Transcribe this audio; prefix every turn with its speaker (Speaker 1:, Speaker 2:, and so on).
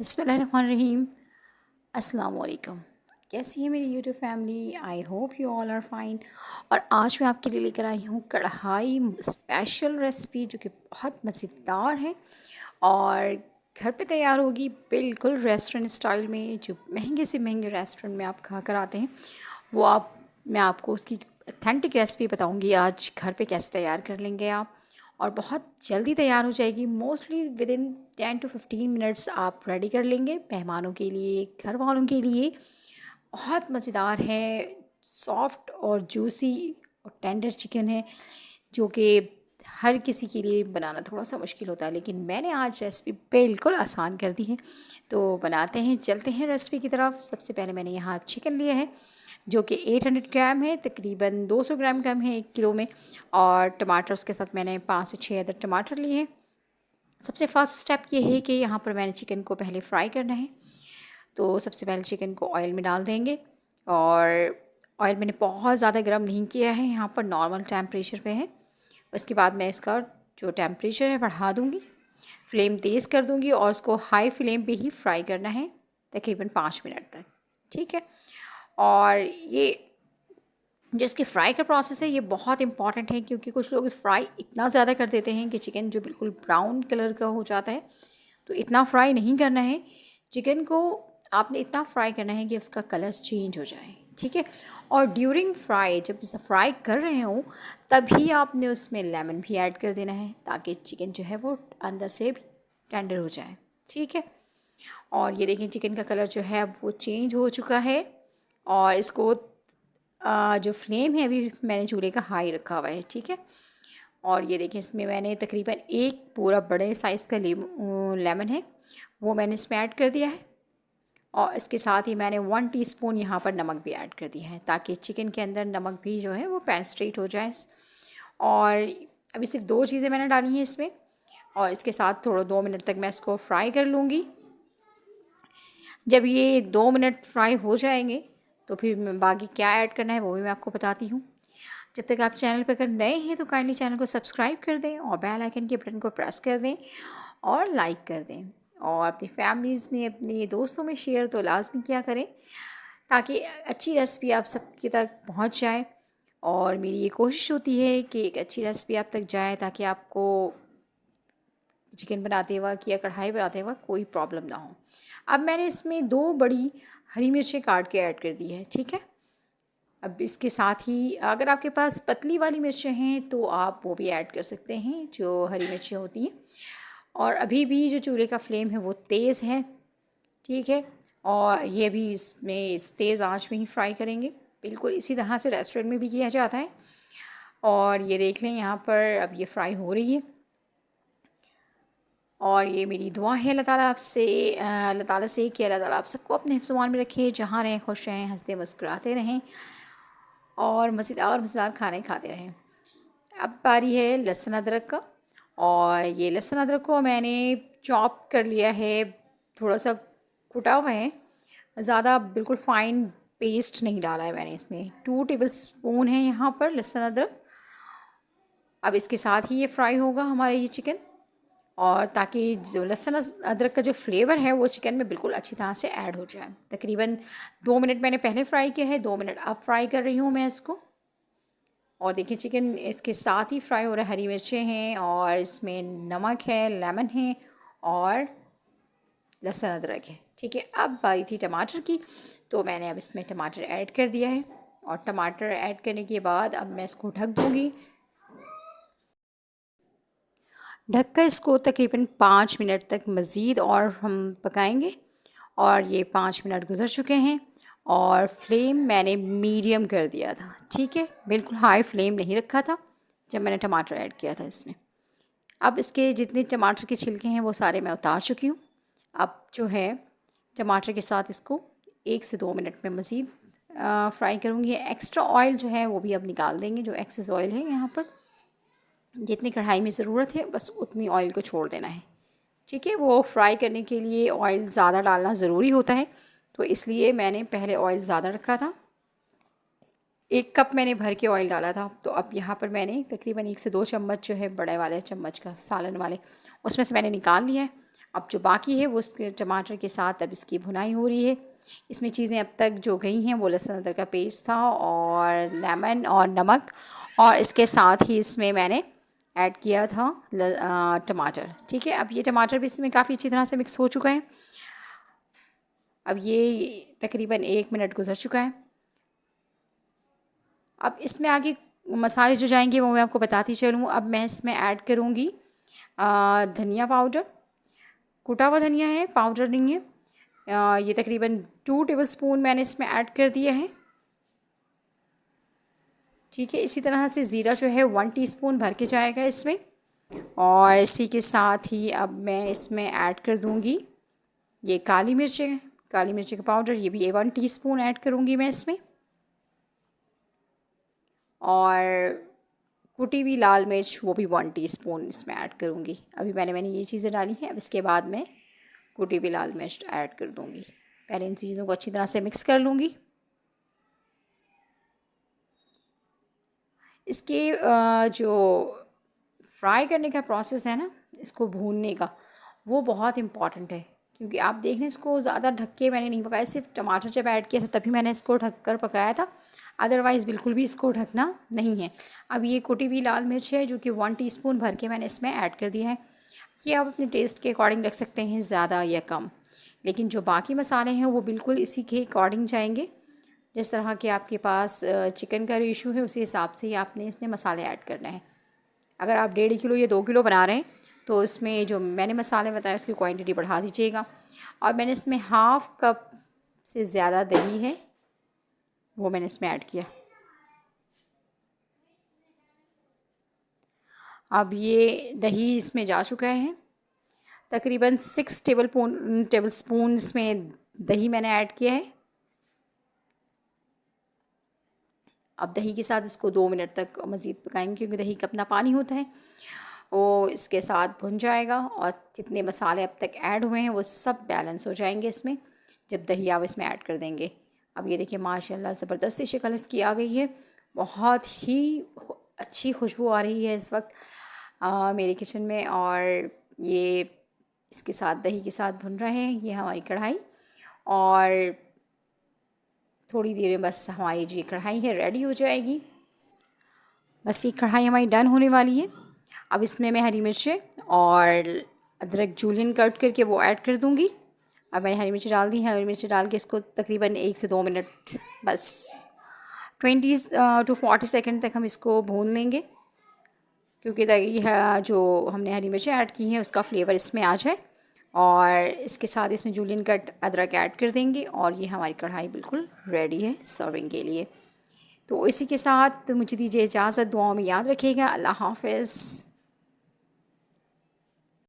Speaker 1: बिस्मिल्लाहिर्रहमानिर्रहीम। अस्सलाम वालेकुम। कैसी है मेरी YouTube family? I hope you all are fine. और आज मैं आपके लिए लेकर आई हूँ कढ़ाई स्पेशल रेसिपी जो कि बहुत मज़ेदार है और घर पे तैयार होगी बिल्कुल रेस्टोरेंट स्टाइल में। जो महंगे से महंगे रेस्टोरेंट में आप खा कर आते हैं वो आप मैं आपको उसकी ऑथेंटिक रेसिपी बताऊँगी आज घर पे कैसे तैयार कर लेंगे आप। और बहुत जल्दी तैयार हो जाएगी, mostly with in 10 to 15 minutes आप रेडी कर लेंगे मेहमानों के लिए, घर वालों के लिए। बहुत मज़ेदार है, सॉफ्ट और जूसी और टेंडर चिकन है जो कि हर किसी के लिए बनाना थोड़ा सा मुश्किल होता है, लेकिन मैंने आज रेसिपी बिल्कुल आसान कर दी है। तो बनाते हैं, चलते हैं रेसिपी की तरफ। सबसे पहले मैंने यहाँ चिकन लिया है जो कि 800 ग्राम है, तकरीबन 200 ग्राम कम है 1 किलो में। और टमाटर उसके साथ मैंने 5 से 6 अदर टमाटर लिए हैं। सबसे फर्स्ट स्टेप ये है कि यहाँ पर मैंने चिकन को पहले फ्राई करना है। तो सबसे पहले चिकन को ऑयल में डाल देंगे और ऑयल मैंने बहुत ज़्यादा गर्म नहीं किया है, यहाँ पर नॉर्मल टेम्परेचर पे है। उसके बाद मैं इसका जो टेम्परेचर है बढ़ा दूँगी, फ्लेम तेज़ कर दूँगी और उसको हाई फ्लेम पे ही फ्राई करना है तकरीबन 5 मिनट तक। ठीक है। और ये जो इसके फ्राई का प्रोसेस है ये बहुत इंपॉर्टेंट है, क्योंकि कुछ लोग इस फ्राई इतना ज़्यादा कर देते हैं कि चिकन जो बिल्कुल ब्राउन कलर का हो जाता है। तो इतना फ्राई नहीं करना है चिकन को, आपने इतना फ्राई करना है कि उसका कलर चेंज हो जाए। ठीक है। और ड्यूरिंग फ्राई, जब उसे फ्राई कर रहे हो तभी आपने उसमें लेमन भी ऐड कर देना है ताकि चिकन जो है वो अंदर से भी टेंडर हो जाए। ठीक है। और ये देखें चिकन का कलर जो है वो चेंज हो चुका है। और इसको जो फ्लेम है अभी मैंने चूल्हे का हाई रखा हुआ है। ठीक है। और ये देखिए इसमें मैंने तकरीबन एक पूरा बड़े साइज़ का लेमन है वो मैंने इसमें ऐड कर दिया है। और इसके साथ ही मैंने 1 टीस्पून यहाँ पर नमक भी ऐड कर दिया है ताकि चिकन के अंदर नमक भी जो है वो पेनिट्रेट हो जाए। और अभी सिर्फ 2 चीज़ें मैंने डाली हैं इसमें। और इसके साथ थोड़ा 2 मिनट तक मैं इसको फ्राई कर लूँगी। जब ये 2 मिनट फ्राई हो जाएंगे तो फिर मैं बाकी क्या ऐड करना है वो भी मैं आपको बताती हूँ। जब तक आप चैनल पर अगर नए हैं तो काइंडली चैनल को सब्सक्राइब कर दें और बेल आइकन के बटन को प्रेस कर दें और लाइक कर दें। और अपनी फैमिलीज़ में, अपने दोस्तों में शेयर तो लाजमी किया करें ताकि अच्छी रेसिपी आप सबके तक पहुंच जाए। और मेरी ये कोशिश होती है कि एक अच्छी रेसिपी आप तक जाए ताकि आपको चिकन बनाते वक्त या कढ़ाई बनाते वक्त कोई प्रॉब्लम ना हो। अब मैंने इसमें 2 बड़ी हरी मिर्चें काट के ऐड कर दी है। ठीक है। अब इसके साथ ही अगर आपके पास पतली वाली मिर्चें हैं तो आप वो भी ऐड कर सकते हैं, जो हरी मिर्चें होती हैं। और अभी भी जो चूल्हे का फ्लेम है वो तेज़ है। ठीक है। और ये भी इसमें इस तेज़ आंच में ही फ्राई करेंगे, बिल्कुल इसी तरह से रेस्टोरेंट में भी किया जाता है। और ये देख लें यहाँ पर अब ये फ्राई हो रही है। और ये मेरी दुआ है अल्लाह ताला आपसे, अल्लाह ताला से कि अल्लाह ताला आप सबको अपने हिफ्ज़-ओ-मान में रखे, जहाँ रहें खुश रहें, हंसते मुस्कुराते रहें और मज़ेदार खाने खाते रहें। अब बारी है लहसुन अदरक का। और ये लहसुन अदरक को मैंने चॉप कर लिया है, थोड़ा सा कुटा हुआ है, ज़्यादा बिल्कुल फ़ाइन पेस्ट नहीं डाला है मैंने इसमें। 2 टेबल स्पून है यहाँ पर लहसुन अदरक। अब इसके साथ ही ये फ्राई होगा हमारा ये चिकन, और ताकि जो लहसुन अदरक का जो फ्लेवर है वो चिकन में बिल्कुल अच्छी तरह से ऐड हो जाए। तकरीबन 2 मिनट मैंने पहले फ्राई किया है, 2 मिनट अब फ्राई कर रही हूँ मैं इसको। और देखिए चिकन इसके साथ ही फ्राई हो रहा है, हरी मिर्चें हैं और इसमें नमक है, लेमन है और लहसुन अदरक है। ठीक है। अब बारी थी टमाटर की, तो मैंने अब इसमें टमाटर ऐड कर दिया है। और टमाटर ऐड करने के बाद अब मैं इसको ढक दूँगी। ढककर इसको तकरीबन 5 मिनट तक मज़ीद और हम पकाएंगे। और ये 5 मिनट गुज़र चुके हैं और फ्लेम मैंने मीडियम कर दिया था। ठीक है। बिल्कुल हाई फ्लेम नहीं रखा था जब मैंने टमाटर ऐड किया था इसमें। अब इसके जितने टमाटर के छिलके हैं वो सारे मैं उतार चुकी हूँ। अब जो है टमाटर के साथ इसको 1 से 2 मिनट में मज़ीद फ्राई करूँगी। एक्स्ट्रा ऑयल जो है वो भी अब निकाल देंगे, जो एक्सेस ऑयल है यहाँ पर। जितनी कढ़ाई में ज़रूरत है बस उतनी ऑयल को छोड़ देना है। ठीक है। वो फ्राई करने के लिए ऑयल ज़्यादा डालना ज़रूरी होता है, तो इसलिए मैंने पहले ऑयल ज़्यादा रखा था। 1 कप मैंने भर के ऑयल डाला था, तो अब यहाँ पर मैंने तकरीबन 1 से 2 चम्मच जो है बड़े वाले चम्मच का सालन वाले, उसमें से मैंने निकाल लिया है। अब जो बाकी है वो उसके टमाटर के साथ अब इसकी भुनाई हो रही है। इसमें चीज़ें अब तक जो गई हैं वो लहसुन अदरक का पेस्ट था और लेमन और नमक, और इसके साथ ही इसमें मैंने ऐड किया था टमाटर। ठीक है, अब ये टमाटर भी इसमें काफ़ी अच्छी तरह से मिक्स हो चुका है। अब ये तकरीबन 1 मिनट गुजर चुका है। अब इसमें आगे मसाले जो जाएंगे वो मैं आपको बताती चलूँ। अब मैं इसमें ऐड करूँगी धनिया पाउडर, कुटा हुआ धनिया है, पाउडर नहीं है। ये तकरीबन 2 टेबलस्पून मैंने इसमें ऐड कर दिया है। ठीक है, इसी तरह से ज़ीरा जो है 1 टीस्पून भर के जाएगा इसमें। और इसी के साथ ही अब मैं इसमें ऐड कर दूँगी ये काली मिर्चें, काली मिर्ची का पाउडर, ये भी 1 टीस्पून ऐड करूँगी मैं इसमें। और कुटी हुई लाल मिर्च वो भी 1 टीस्पून इसमें ऐड करूँगी। अभी मैंने ये चीज़ें डाली हैं। अब इसके बाद मैं कुटी हुई लाल मिर्च ऐड कर दूँगी। पहले इन चीज़ों को अच्छी तरह से मिक्स कर लूँगी। इसके जो फ्राई करने का प्रोसेस है ना, इसको भूनने का, वो बहुत इम्पॉर्टेंट है। क्योंकि आप देख लें, इसको ज़्यादा ढक के मैंने नहीं पकाया, सिर्फ टमाटर जब ऐड किया था तभी मैंने इसको ढक कर पकाया था, अदरवाइज़ बिल्कुल भी इसको ढकना नहीं है। अब ये कुटी हुई लाल मिर्च है जो कि 1 टीस्पून भर के मैंने इसमें ऐड कर दिया है। ये आप अपने टेस्ट के अकॉर्डिंग रख सकते हैं, ज़्यादा या कम। लेकिन जो बाकी मसाले हैं वो बिल्कुल इसी के अकॉर्डिंग जाएंगे। जिस तरह के आपके पास चिकन का रेशो है उसी हिसाब से ही आपने इसमें मसाले ऐड करना है। अगर आप 1.5 किलो या 2 किलो बना रहे हैं तो इसमें जो मैंने मसाले बताए उसकी क्वांटिटी बढ़ा दीजिएगा। और मैंने इसमें हाफ़ कप से ज़्यादा दही है वो मैंने इसमें ऐड किया। अब ये दही इसमें जा चुका है। तकरीबन 6 टेबलस्पून इसमें दही मैंने ऐड किया है। अब दही के साथ इसको 2 मिनट तक मज़ीद पकाएंगे, क्योंकि दही का अपना पानी होता है, वो इसके साथ भुन जाएगा और जितने मसाले अब तक ऐड हुए हैं वो सब बैलेंस हो जाएंगे इसमें जब दही आप इसमें ऐड कर देंगे। अब ये देखिए माशाल्लाह ज़बरदस्त सी शक्ल इसकी आ गई है। बहुत ही अच्छी खुशबू आ रही है इस वक्त मेरे किचन में। और ये इसके साथ दही के साथ भुन रहे हैं ये हमारी कढ़ाई। और थोड़ी देर में बस हमारी जो ये कढ़ाई है रेडी हो जाएगी। बस ये कढ़ाई हमारी डन होने वाली है। अब इसमें मैं हरी मिर्चें और अदरक जूलियन कट करके वो ऐड कर दूँगी। अब मैंने हरी मिर्ची डाल दी है। हरी मिर्ची डाल के इसको तकरीबन 1 से 2 मिनट बस 20 to 40 सेकंड तक हम इसको भून लेंगे, क्योंकि ताकि जो हमने हरी मिर्ची ऐड की हैं उसका फ्लेवर इसमें आ जाए। और इसके साथ इसमें जूलियन कट अदरक ऐड कर देंगे और ये हमारी कढ़ाई बिल्कुल रेडी है सर्विंग के लिए। तो इसी के साथ मुझे दीजिए इजाज़त। दुआओं में याद रखिएगा। अल्लाह हाफ़िज़।